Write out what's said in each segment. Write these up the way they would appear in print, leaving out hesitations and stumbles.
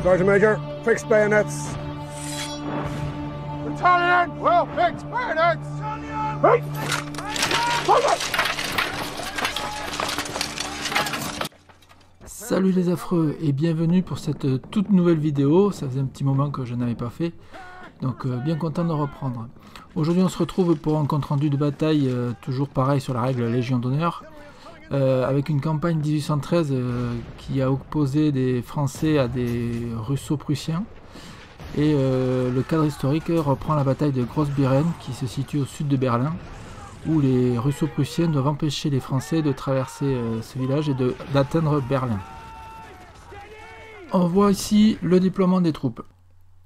Sergeant Major, fixed bayonets. Battalion, well fixed bayonets. Salut les affreux et bienvenue pour cette toute nouvelle vidéo. Ça faisait un petit moment que je n'avais pas fait, donc bien content de reprendre. Aujourd'hui on se retrouve pour un compte rendu de bataille, toujours pareil sur la règle Légion d'honneur, avec une campagne 1813 qui a opposé des Français à des Russo-Prussiens. Et le cadre historique reprend la bataille de Grossbeeren qui se situe au sud de Berlin, où les Russo-Prussiens doivent empêcher les Français de traverser ce village et d'atteindre Berlin. On voit ici le déploiement des troupes.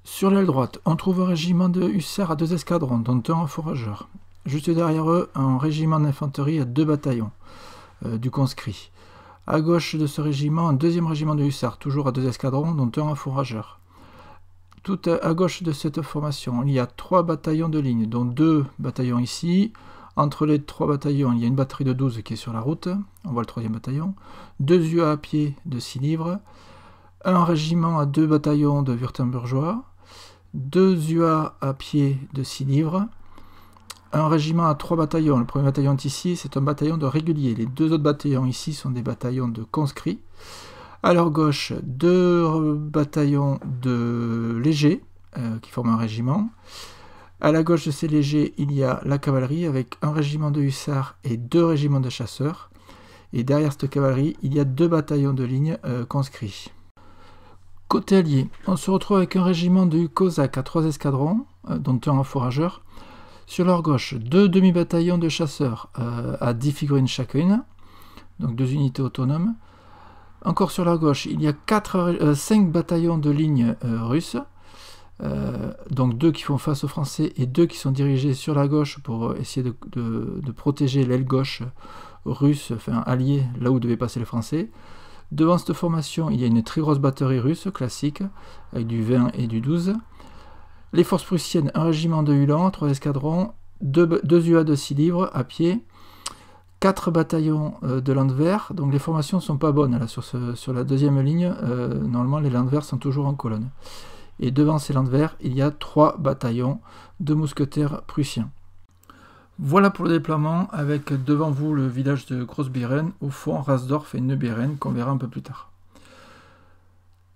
Sur l'aile droite, on trouve un régiment de hussards à 2 escadrons, dont un fourrageur. Juste derrière eux, un régiment d'infanterie à 2 bataillons, du conscrit. À gauche de ce régiment, un deuxième régiment de hussards, toujours à 2 escadrons, dont un fourrageur. Tout à gauche de cette formation, il y a 3 bataillons de ligne, dont 2 bataillons ici. Entre les 3 bataillons, il y a une batterie de 12 qui est sur la route, on voit le 3e bataillon, 2 UA à pied de 6 livres, un régiment à 2 bataillons de Wurtembergeois, 2 UA à pied de 6 livres, un régiment à 3 bataillons. Le premier bataillon est ici, c'est un bataillon de réguliers. Les 2 autres bataillons ici sont des bataillons de conscrits. À leur gauche, 2 bataillons de légers qui forment un régiment. À la gauche de ces légers, il y a la cavalerie avec un régiment de hussards et 2 régiments de chasseurs. Et derrière cette cavalerie, il y a 2 bataillons de ligne conscrits. Côté allié, on se retrouve avec un régiment de Cosaques à 3 escadrons, dont un en fourrageur. Sur leur gauche, 2 demi-bataillons de chasseurs à 10 figurines chacune, donc 2 unités autonomes. Encore sur leur gauche, il y a 5 bataillons de ligne russes, donc 2 qui font face aux Français et 2 qui sont dirigés sur la gauche pour essayer de protéger l'aile gauche russe, enfin alliée, là où devaient passer les Français. Devant cette formation, il y a une très grosse batterie russe classique, avec du 20 et du 12. Les forces prussiennes, un régiment de Uhlans, 3 escadrons, 2 UA de 6 livres à pied, 4 bataillons de Landwehr, donc les formations ne sont pas bonnes là, sur la deuxième ligne, normalement les Landwehr sont toujours en colonne. Et devant ces Landwehr, il y a 3 bataillons de mousquetaires prussiens. Voilà pour le déploiement, avec devant vous le village de Grossbeeren, au fond Rasdorf et Neubeeren, qu'on verra un peu plus tard.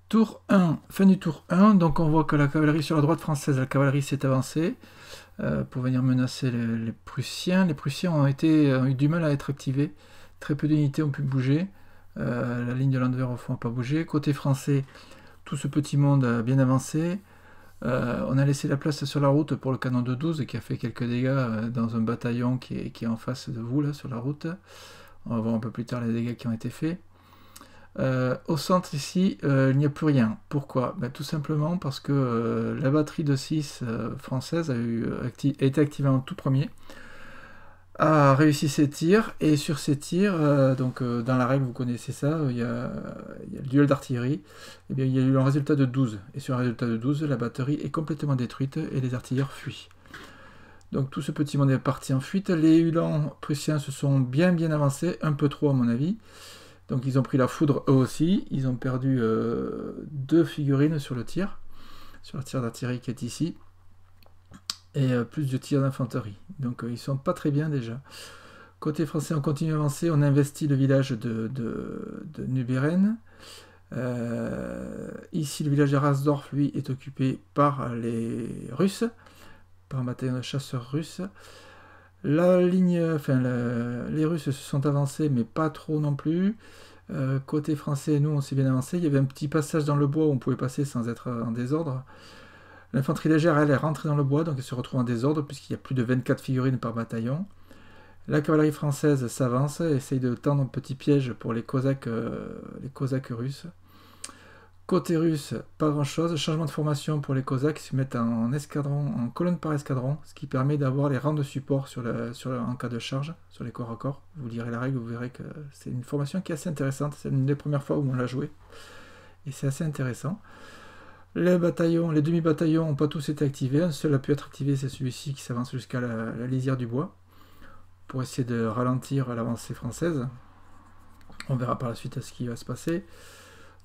Tour 1, fin du tour 1, donc on voit que la cavalerie sur la droite française, la cavalerie s'est avancée pour venir menacer les Prussiens. Les Prussiens ont eu du mal à être activés, très peu d'unités ont pu bouger, la ligne de Landwehr au fond n'a pas bougé. Côté français, tout ce petit monde a bien avancé. On a laissé la place sur la route pour le canon de 12 qui a fait quelques dégâts dans un bataillon qui est en face de vous là sur la route. On va voir un peu plus tard les dégâts qui ont été faits. Au centre ici, il n'y a plus rien. Pourquoi? Tout simplement parce que la batterie de 6 française a été activée en tout premier, a réussi ses tirs, et sur ces tirs, dans la règle vous connaissez ça, il y a le duel d'artillerie, et bien il y a eu un résultat de 12, et sur un résultat de 12, la batterie est complètement détruite et les artilleurs fuient. Donc tout ce petit monde est parti en fuite. Les Uhlans prussiens se sont bien avancés, un peu trop à mon avis. Donc ils ont pris la foudre eux aussi, ils ont perdu 2 figurines sur le tir d'artillerie qui est ici, et plus de tirs d'infanterie. Donc ils sont pas très bien déjà. Côté français, on continue à avancer, on investit le village de Neubeeren. Ici le village de Rasdorf, lui, est occupé par les Russes, par un bataillon de chasseurs russes. La ligne, les Russes se sont avancés, mais pas trop non plus. Côté français, nous, on s'est bien avancé. Il y avait un petit passage dans le bois où on pouvait passer sans être en désordre. L'infanterie légère, elle est rentrée dans le bois, donc elle se retrouve en désordre, puisqu'il y a plus de 24 figurines par bataillon. La cavalerie française s'avance, essaye de tendre un petit piège pour les Cosaques russes. Côté russe, pas grand chose, changement de formation pour les Cosaques, qui se mettent en escadron, en colonne par escadron, ce qui permet d'avoir les rangs de support en cas de charge, sur les corps à corps. Vous lirez la règle, vous verrez que c'est une formation qui est assez intéressante, c'est une des premières fois où on l'a joué, et c'est assez intéressant. Les demi-bataillons n'ont pas tous été activés, un seul a pu être activé, c'est celui-ci qui s'avance jusqu'à la lisière du bois, pour essayer de ralentir l'avancée française. On verra par la suite ce qui va se passer.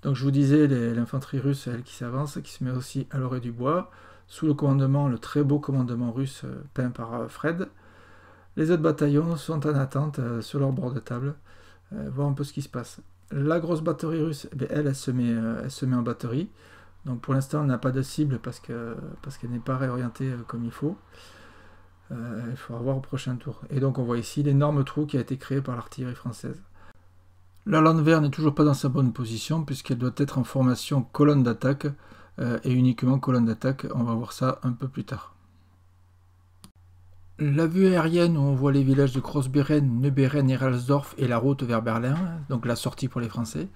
Donc je vous disais, l'infanterie russe, elle qui s'avance, qui se met aussi à l'orée du bois, sous le commandement, le très beau commandement russe peint par Fred. Les autres bataillons sont en attente sur leur bord de table, voir un peu ce qui se passe. La grosse batterie russe, elle se met en batterie. Donc pour l'instant, on n'a pas de cible parce qu'elle n'est pas réorientée comme il faut. Il faudra voir au prochain tour. Et donc on voit ici l'énorme trou qui a été créé par l'artillerie française. La Landwehr n'est toujours pas dans sa bonne position puisqu'elle doit être en formation colonne d'attaque et uniquement colonne d'attaque. On va voir ça un peu plus tard. La vue aérienne où on voit les villages de Großbeeren, Neuberen et Ralsdorf et la route vers Berlin, donc la sortie pour les Français.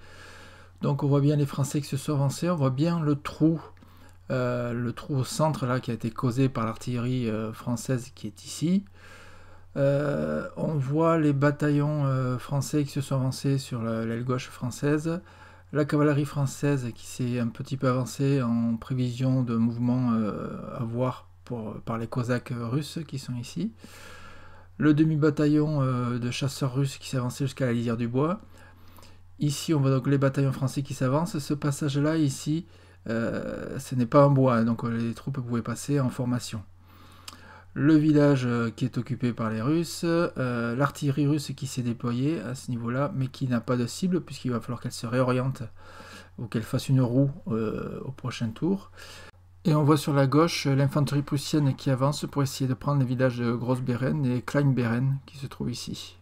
Donc on voit bien les Français qui se sont avancés, on voit bien le trou au centre là qui a été causé par l'artillerie française qui est ici. On voit les bataillons français qui se sont avancés sur l'aile gauche française, la cavalerie française qui s'est un petit peu avancée en prévision de mouvements à voir par les Cosaques russes qui sont ici, le demi-bataillon de chasseurs russes qui s'est avancé jusqu'à la lisière du bois. Ici on voit donc les bataillons français qui s'avancent. Ce passage là ici, ce n'est pas un bois, donc les troupes pouvaient passer en formation. Le village qui est occupé par les Russes, l'artillerie russe qui s'est déployée à ce niveau-là, mais qui n'a pas de cible, puisqu'il va falloir qu'elle se réoriente ou qu'elle fasse une roue au prochain tour. Et on voit sur la gauche l'infanterie prussienne qui avance pour essayer de prendre les villages de Großbeeren et Kleinbeeren qui se trouvent ici.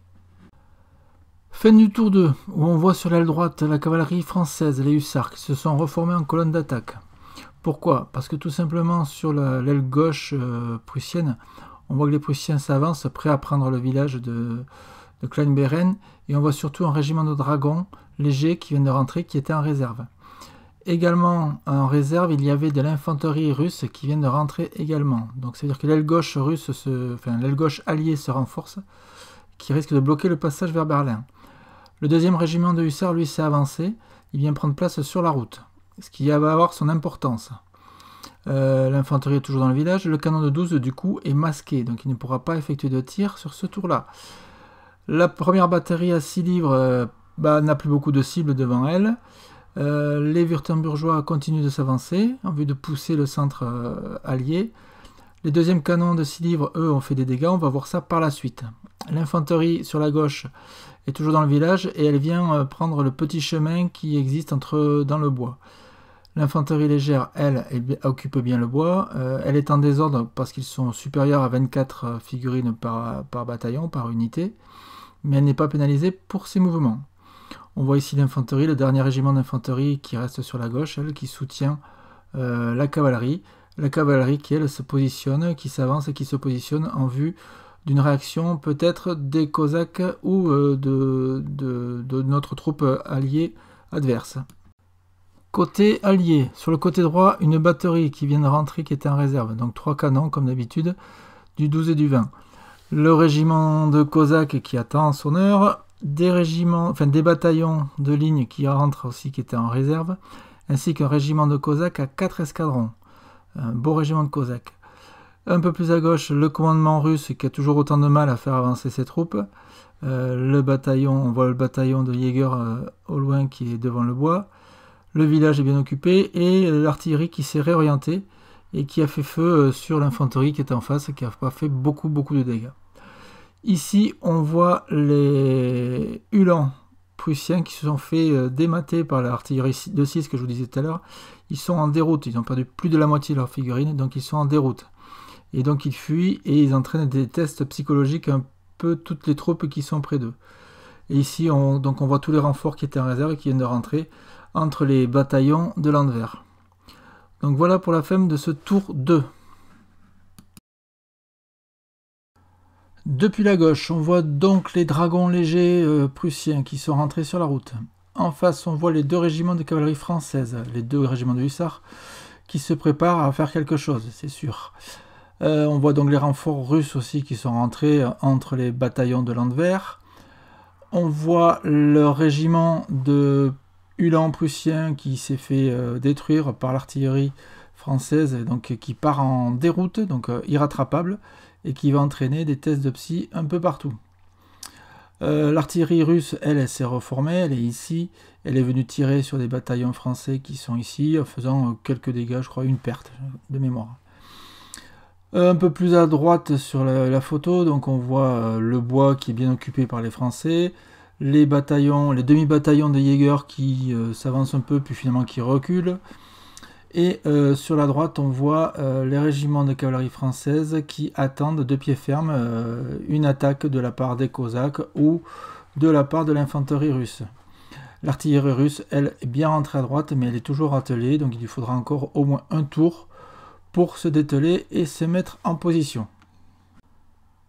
Fin du tour 2, où on voit sur l'aile droite la cavalerie française, les hussards, qui se sont reformés en colonne d'attaque. Pourquoi? Parce que tout simplement sur l'aile gauche prussienne, on voit que les Prussiens s'avancent, prêts à prendre le village de Kleinbeeren, et on voit surtout un régiment de dragons légers qui vient de rentrer, qui était en réserve. Également en réserve, il y avait de l'infanterie russe qui vient de rentrer également. Donc c'est à dire que l'aile gauche l'aile gauche alliée se renforce, qui risque de bloquer le passage vers Berlin. Le deuxième régiment de hussards, lui, s'est avancé, il vient prendre place sur la route, ce qui va avoir son importance. L'infanterie est toujours dans le village, le canon de 12 du coup est masqué, donc il ne pourra pas effectuer de tir sur ce tour-là. La première batterie à 6 livres n'a plus beaucoup de cibles devant elle. Les Wurtembergeois continuent de s'avancer en vue de pousser le centre allié. Les deuxièmes canons de 6 livres, eux, ont fait des dégâts, on va voir ça par la suite. L'infanterie sur la gauche est toujours dans le village et elle vient prendre le petit chemin qui existe dans le bois. L'infanterie légère, elle occupe bien le bois. Elle est en désordre parce qu'ils sont supérieurs à 24 figurines par bataillon, par unité, mais elle n'est pas pénalisée pour ses mouvements. On voit ici l'infanterie, le dernier régiment d'infanterie qui reste sur la gauche, elle qui soutient la cavalerie. La cavalerie qui, elle, se positionne, qui s'avance et qui se positionne en vue d'une réaction peut-être des Cosaques ou de notre troupe alliée adverse. Côté allié, sur le côté droit, une batterie qui vient de rentrer, qui était en réserve. Donc 3 canons, comme d'habitude, du 12 et du 20. Le régiment de Cosaques qui attend son heure, des bataillons de ligne qui rentrent aussi, qui étaient en réserve, ainsi qu'un régiment de Cosaques à 4 escadrons. Un beau régiment de Cosaques. Un peu plus à gauche, le commandement russe qui a toujours autant de mal à faire avancer ses troupes. On voit le bataillon de Jäger au loin qui est devant le bois. Le village est bien occupé et l'artillerie qui s'est réorientée et qui a fait feu sur l'infanterie qui est en face, qui n'a pas fait beaucoup de dégâts. Ici, on voit les Uhlans prussiens qui se sont fait démater par l'artillerie de 6 que je vous disais tout à l'heure. Ils sont en déroute, ils ont perdu plus de la moitié de leurs figurines, donc ils sont en déroute. Et donc ils fuient et ils entraînent des tests psychologiques un peu toutes les troupes qui sont près d'eux. Et ici, on voit tous les renforts qui étaient en réserve et qui viennent de rentrer entre les bataillons de Landwehr. Donc voilà pour la fin de ce tour 2. Depuis la gauche, on voit donc les dragons légers prussiens qui sont rentrés sur la route. En face, on voit les 2 régiments de cavalerie française, les 2 régiments de hussards, qui se préparent à faire quelque chose, c'est sûr. On voit donc les renforts russes aussi qui sont rentrés entre les bataillons de Landwehr. On voit le régiment de Uhlans prussien qui s'est fait détruire par l'artillerie française, et donc qui part en déroute, donc irrattrapable, et qui va entraîner des tests de psy un peu partout. L'artillerie russe, elle s'est reformée, elle est ici. Elle est venue tirer sur des bataillons français qui sont ici, en faisant quelques dégâts, je crois, une perte de mémoire. Un peu plus à droite sur la photo, donc on voit le bois qui est bien occupé par les Français, les bataillons, les demi-bataillons de Jäger qui s'avancent un peu, puis finalement qui reculent. Et sur la droite, on voit les régiments de cavalerie française qui attendent de pied ferme une attaque de la part des Cosaques ou de la part de l'infanterie russe. L'artillerie russe, elle, est bien rentrée à droite, mais elle est toujours attelée, donc il lui faudra encore au moins un tour pour se dételer et se mettre en position.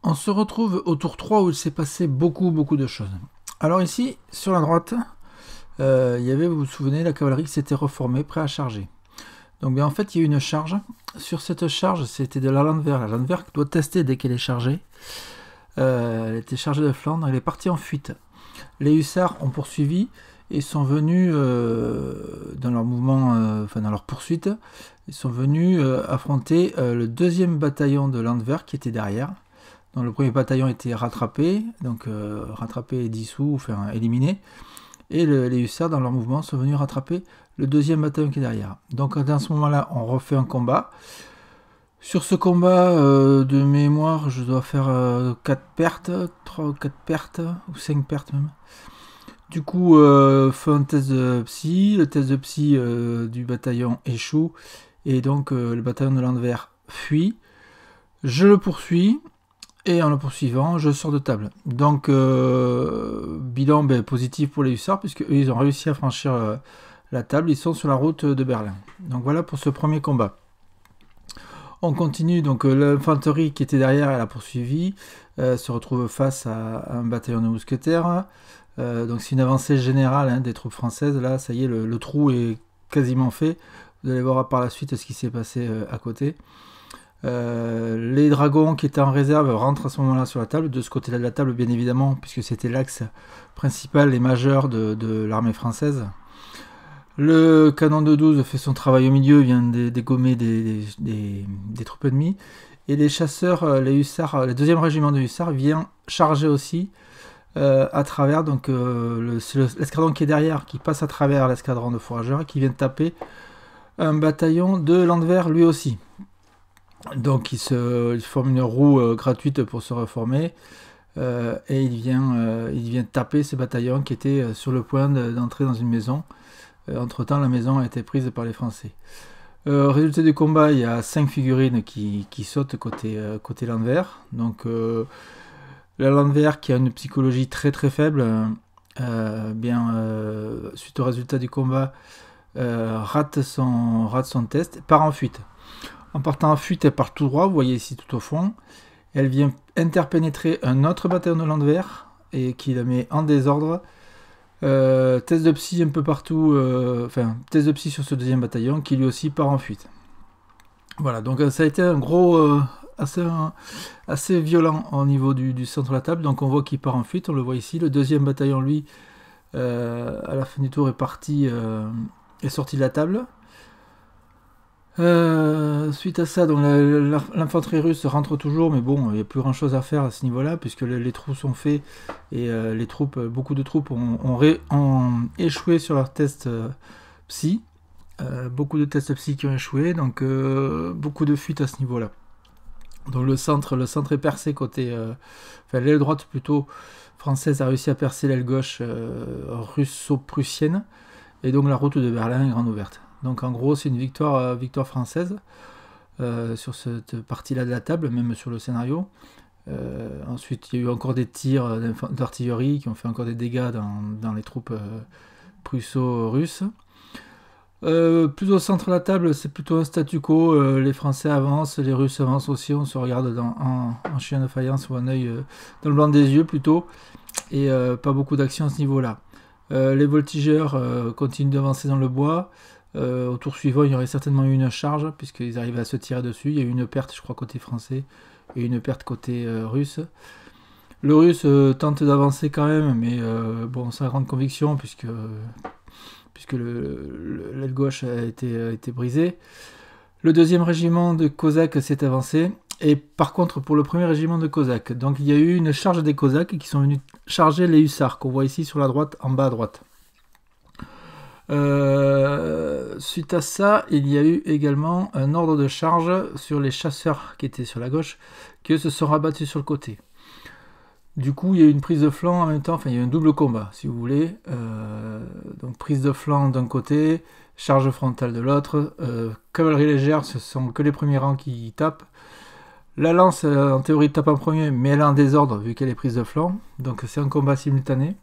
On se retrouve au tour 3 où il s'est passé beaucoup de choses. Alors ici, sur la droite, il y avait, vous vous souvenez, la cavalerie qui s'était reformée, prêt à charger. Donc bien, en fait, il y a eu une charge. Sur cette charge, c'était de la Landwehr. La Landwehr doit tester dès qu'elle est chargée. Elle était chargée de Flandre, elle est partie en fuite. Les hussards ont poursuivi et sont venus dans leur mouvement, dans leur poursuite, ils sont venus affronter le deuxième bataillon de Landwehr qui était derrière. Donc le premier bataillon était rattrapé, donc rattrapé et dissous, enfin éliminé. Et les hussards, dans leur mouvement, sont venus rattraper le deuxième bataillon qui est derrière. Donc à ce moment-là, on refait un combat. Sur ce combat, de mémoire, je dois faire 4 pertes, 3 ou 4 pertes, ou 5 pertes même. Du coup, fait un test de psy, le test de psy du bataillon échoue, et donc le bataillon de Landwehr fuit. Je le poursuis, et en le poursuivant, je sors de table. Donc, bilan positif pour les hussards, puisque eux, ils ont réussi à franchir la table, ils sont sur la route de Berlin. Donc voilà pour ce premier combat. On continue, donc l'infanterie qui était derrière, elle a poursuivi, se retrouve face à un bataillon de mousquetaires. Donc c'est une avancée générale des troupes françaises. Là, ça y est, le trou est quasiment fait. Vous allez voir par la suite ce qui s'est passé à côté. Les dragons qui étaient en réserve rentrent à ce moment-là sur la table. De ce côté-là de la table, bien évidemment, puisque c'était l'axe principal et majeur de l'armée française. Le canon de 12 fait son travail au milieu, vient dégommer des troupes ennemies. Et les chasseurs, les hussards, le deuxième régiment de hussards vient charger aussi à travers, donc c'est l'escadron qui est derrière, qui passe à travers l'escadron de fourrageurs et qui vient taper un bataillon de Landwehr lui aussi. Donc il forme une roue gratuite pour se reformer et il vient taper ce bataillon qui était sur le point d'entrer dans une maison. Entre temps, la maison a été prise par les Français. Résultat du combat, il y a 5 figurines qui sautent côté Landwehr. Donc la Landwehr, qui a une psychologie très faible, suite au résultat du combat, rate son test, part en fuite. En partant en fuite, elle part tout droit, vous voyez ici tout au fond. Elle vient interpénétrer un autre bataillon de Landwehr et qui la met en désordre. Test de psy un peu partout, test de psy sur ce deuxième bataillon qui lui aussi part en fuite. Voilà, donc ça a été un gros, assez violent au niveau du centre de la table. Donc on voit qu'il part en fuite, on le voit ici. Le deuxième bataillon, lui, à la fin du tour, est parti, est sorti de la table. Suite à ça, donc l'infanterie russe rentre toujours, mais bon, il n'y a plus grand chose à faire à ce niveau-là, puisque les trous sont faits et beaucoup de troupes ont échoué sur leur test psy. Beaucoup de tests psy qui ont échoué, donc beaucoup de fuites à ce niveau-là. Donc le centre est percé côté, l'aile droite plutôt française a réussi à percer l'aile gauche russo-prussienne, et donc la route de Berlin est grande ouverte. Donc en gros, c'est une victoire française sur cette partie-là de la table, même sur le scénario. Ensuite, il y a eu encore des tirs d'artillerie qui ont fait encore des dégâts dans les troupes prusso-russes. Plus au centre de la table, c'est plutôt un statu quo. Les Français avancent, les Russes avancent aussi. On se regarde en chien de faïence ou un œil dans le blanc des yeux plutôt. Et pas beaucoup d'action à ce niveau-là. Les voltigeurs continuent d'avancer dans le bois. Au tour suivant, il y aurait certainement eu une charge, puisqu'ils arrivaient à se tirer dessus. Il y a eu une perte, je crois, côté français, et une perte côté russe. Le russe tente d'avancer quand même, mais sans grande conviction, puisque l'aile gauche a été brisée. Le deuxième régiment de Cosaques s'est avancé, Et par contre, pour le premier régiment de Cosaques, donc il y a eu une charge des Cosaques qui sont venus charger les hussards, qu'on voit ici sur la droite, en bas à droite. Suite à ça, il y a eu également un ordre de charge sur les chasseurs qui étaient sur la gauche, qui se sont rabattus sur le côté. Du coup, il y a eu une prise de flanc en même temps, enfin il y a eu un double combat, si vous voulez. Donc prise de flanc d'un côté, charge frontale de l'autre. Cavalerie légère, ce sont que les premiers rangs qui tapent. La lance, en théorie, tape en premier, mais elle est en désordre vu qu'elle est prise de flanc. Donc c'est un combat simultané.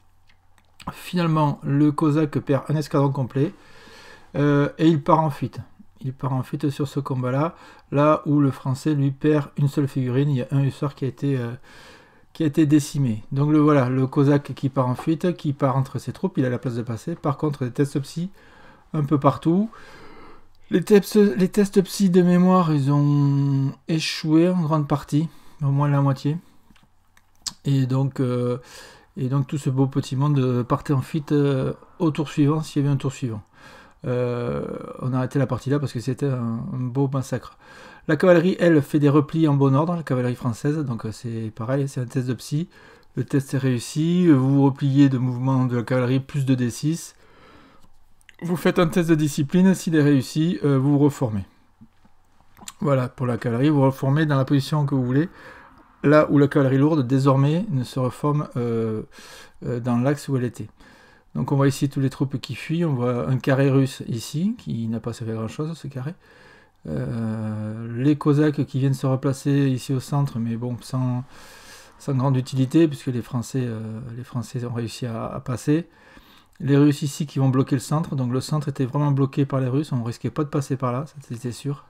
Finalement, le Cosaque perd un escadron complet et il part en fuite. Il part en fuite sur ce combat-là, là où le Français lui perd une seule figurine. Il y a un hussard qui a été décimé. Donc voilà, le Cosaque qui part en fuite, qui part entre ses troupes, il a la place de passer. Par contre, les tests psy un peu partout. Les tests psy de mémoire, ils ont échoué en grande partie, au moins la moitié. Et donc tout ce beau petit monde partait en fuite au tour suivant, s'il y avait un tour suivant. On a arrêté la partie là parce que c'était un beau massacre. La cavalerie, elle, fait des replis en bon ordre, la cavalerie française, donc c'est pareil, c'est un test de psy. Le test est réussi, vous vous repliez de mouvement de la cavalerie, plus de D6. Vous faites un test de discipline, s'il est réussi, vous vous reformez. Voilà, pour la cavalerie, vous vous reformez dans la position que vous voulez. Là où la cavalerie lourde, désormais, ne se reforme dans l'axe où elle était. Donc on voit ici toutes les troupes qui fuient. On voit un carré russe ici, qui n'a pas servi à grand chose, ce carré. Les Cosaques qui viennent se replacer ici au centre, mais bon, sans grande utilité, puisque les Français ont réussi à passer. Les Russes ici qui vont bloquer le centre. Donc le centre était vraiment bloqué par les Russes. On ne risquait pas de passer par là, c'était sûr.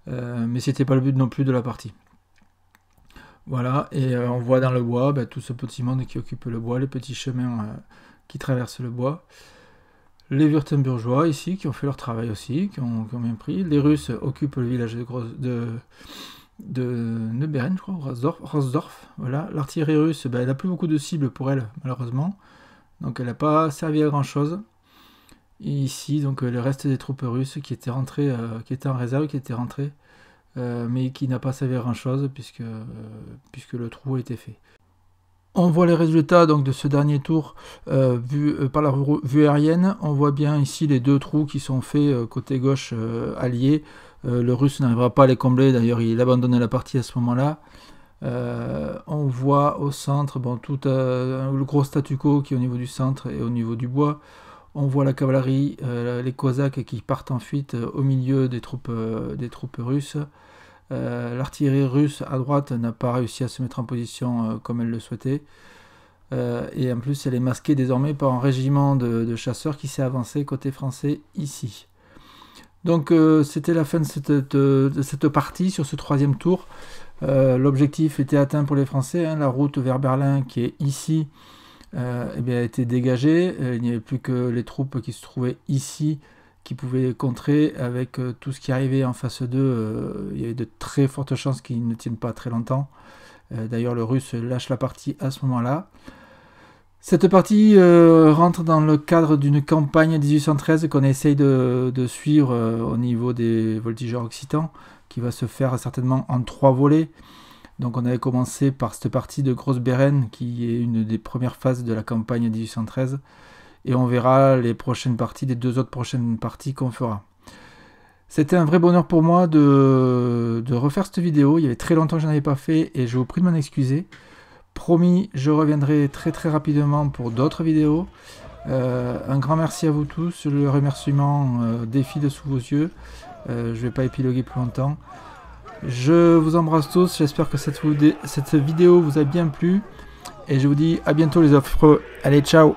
Mais c'était pas le but non plus de la partie. Voilà, et on voit dans le bois tout ce petit monde qui occupe le bois, les petits chemins qui traversent le bois. Les Wurtembergeois ici qui ont fait leur travail aussi, qui ont bien pris. Les Russes occupent le village de Neuberen, je crois, Rosdorf. Voilà. L'artillerie russe, elle n'a plus beaucoup de cibles pour elle, malheureusement. Donc elle n'a pas servi à grand chose. Et ici, donc le reste des troupes russes qui étaient rentrées, qui étaient en réserve, qui étaient rentrées. Mais qui n'a pas servi à grand chose puisque le trou a été fait. On voit les résultats donc de ce dernier tour par la vue aérienne. On voit bien ici les deux trous qui sont faits côté gauche alliés. Le russe n'arrivera pas à les combler, d'ailleurs il abandonnait la partie à ce moment-là. On voit au centre tout le gros statu quo qui est au niveau du centre et au niveau du bois. On voit la cavalerie, les Cosaques qui partent en fuite au milieu des troupes russes. L'artillerie russe à droite n'a pas réussi à se mettre en position comme elle le souhaitait. Et en plus, elle est masquée désormais par un régiment de chasseurs qui s'est avancé côté français ici. Donc c'était la fin de cette partie sur ce troisième tour. L'objectif était atteint pour les Français. La route vers Berlin qui est ici a été dégagée. Il n'y avait plus que les troupes qui se trouvaient ici qui pouvaient contrer avec tout ce qui arrivait en face d'eux. Il y avait de très fortes chances qu'ils ne tiennent pas très longtemps. D'ailleurs, le Russe lâche la partie à ce moment-là. Cette partie rentre dans le cadre d'une campagne 1813 qu'on essaye de suivre au niveau des voltigeurs occitans, qui va se faire certainement en 3 volets. Donc on avait commencé par cette partie de Groß-Beeren, qui est une des premières phases de la campagne 1813. Et on verra les prochaines parties, les 2 autres prochaines parties qu'on fera. C'était un vrai bonheur pour moi de refaire cette vidéo. Il y avait très longtemps que je n'en avais pas fait et je vous prie de m'en excuser. Promis, je reviendrai très très rapidement pour d'autres vidéos. Un grand merci à vous tous. Le remerciement défile sous vos yeux. Je ne vais pas épiloguer plus longtemps. Je vous embrasse tous. J'espère que cette vidéo vous a bien plu. Et je vous dis à bientôt les affreux. Allez, ciao!